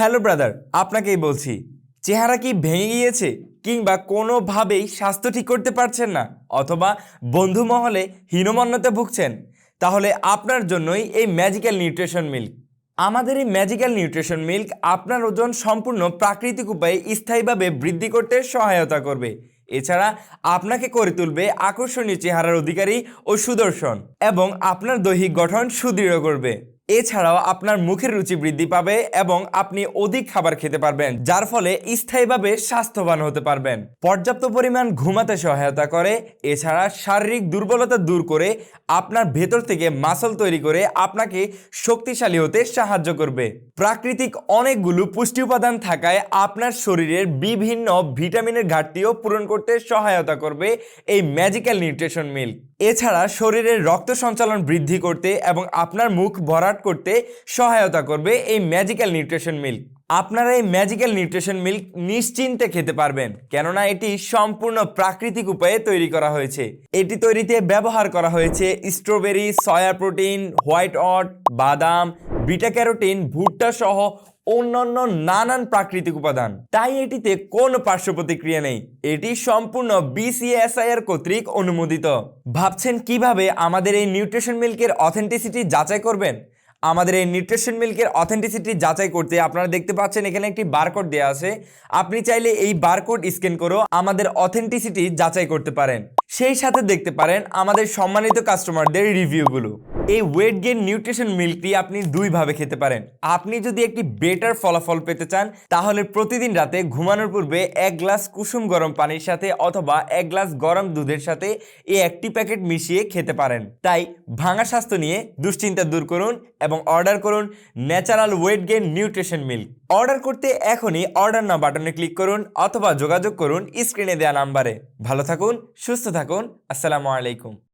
Hello brother, আপনাকেই বলছি। চেহারা কি ভেঙে গিয়েছে কিংবা কোনোভাবেই স্বাস্থ্য ঠিক করতে পারছেন না, অথবা বন্ধু মহলে হীনমন্যতে ভুগছেন? তাহলে আপনার জন্যই এই ম্যাজিক্যাল নিউট্রিশন মিল্ক। আমাদের এই ম্যাজিক্যাল নিউট্রিশন মিল্ক আপনার ওজন সম্পূর্ণ প্রাকৃতিক উপায়ে স্থায়ীভাবে বৃদ্ধি করতে সহায়তা করবে। এছাড়া আপনাকে করে তুলবে আকর্ষণীয় চেহারার অধিকারী ও সুদর্শন, এবং আপনার দৈহিক গঠন সুদৃঢ় করবে। এছাড়াও আপনার মুখের রুচি বৃদ্ধি পাবে এবং আপনি অধিক খাবার খেতে পারবেন, যার ফলে স্থায়ীভাবে স্বাস্থ্যবান হতে পারবেন। পর্যাপ্ত পরিমাণ ঘুমাতে সহায়তা করে। এছাড়া শারীরিক দুর্বলতা দূর করে আপনার ভেতর থেকে মাসল তৈরি করে আপনাকে শক্তিশালী হতে সাহায্য করবে। প্রাকৃতিক অনেকগুলো পুষ্টি উপাদান থাকায় আপনার শরীরের বিভিন্ন ভিটামিনের ঘাটতিও পূরণ করতে সহায়তা করবে এই ম্যাজিক্যাল নিউট্রিশন মিল্ক। এছাড়া শরীরের রক্ত সঞ্চালন বৃদ্ধি করতে এবং আপনার মুখ ভরাট করতে সহায়তা করবে এই ম্যাজিক্যাল নিউট্রিশন মিল্ক। আপনারা এই ম্যাজিক্যাল নিউট্রিশন মিল্ক নিশ্চিন্তে খেতে পারবেন, কেননা এটি সম্পূর্ণ প্রাকৃতিক উপায়ে তৈরি করা হয়েছে। এটি তৈরিতে ব্যবহার করা হয়েছে স্ট্রবেরি, সয়া প্রোটিন, হোয়াইট অট, বাদাম, বিটা ক্যারোটিন, ভুট্টা সহ অন্যান্য নানান প্রাকৃতিক উপাদান। তাই এটিতে কোনো পার্শ্ব প্রতিক্রিয়া নেই। এটি সম্পূর্ণ BCSIR কর্তৃক অনুমোদিত। ভাবছেন কিভাবে আমাদের এই নিউট্রিশন মিল্কের অথেন্টিসিটি যাচাই করবেন? আমাদের এই নিউট্রিশন মিল্কের অথেন্টিসিটি যাচাই করতে আপনারা দেখতে পাচ্ছেন এখানে একটি বারকোড দেওয়া আছে। আপনি চাইলে এই বারকোড স্ক্যান করেও আমাদের অথেন্টিসিটি যাচাই করতে পারেন। সেই সাথে দেখতে পারেন আমাদের সম্মানিত কাস্টমারদের রিভিউগুলো। এই ওয়েট গেইন নিউট্রিশন মিল্কটি আপনি দুইভাবে খেতে পারেন। আপনি যদি একটি বেটার ফলাফল পেতে চান, তাহলে প্রতিদিন রাতে ঘুমানোর পূর্বে 1 গ্লাস কুসুম গরম পানির সাথে অথবা 1 গ্লাস গরম দুধের সাথে এই একটি প্যাকেট মিশিয়ে খেতে পারেন। তাই ভাঙা স্বাস্থ্য নিয়ে দুশ্চিন্তা দূর করুন এবং অর্ডার করুন natural weight gain nutrition milk. Order করতে এখনই অর্ডার নাও বাটনে ক্লিক করুন অথবা যোগাযোগ করুন স্ক্রিনে দেওয়া নাম্বারে। ভালো থাকুন, সুস্থ থাকুন। আসসালামু আলাইকুম।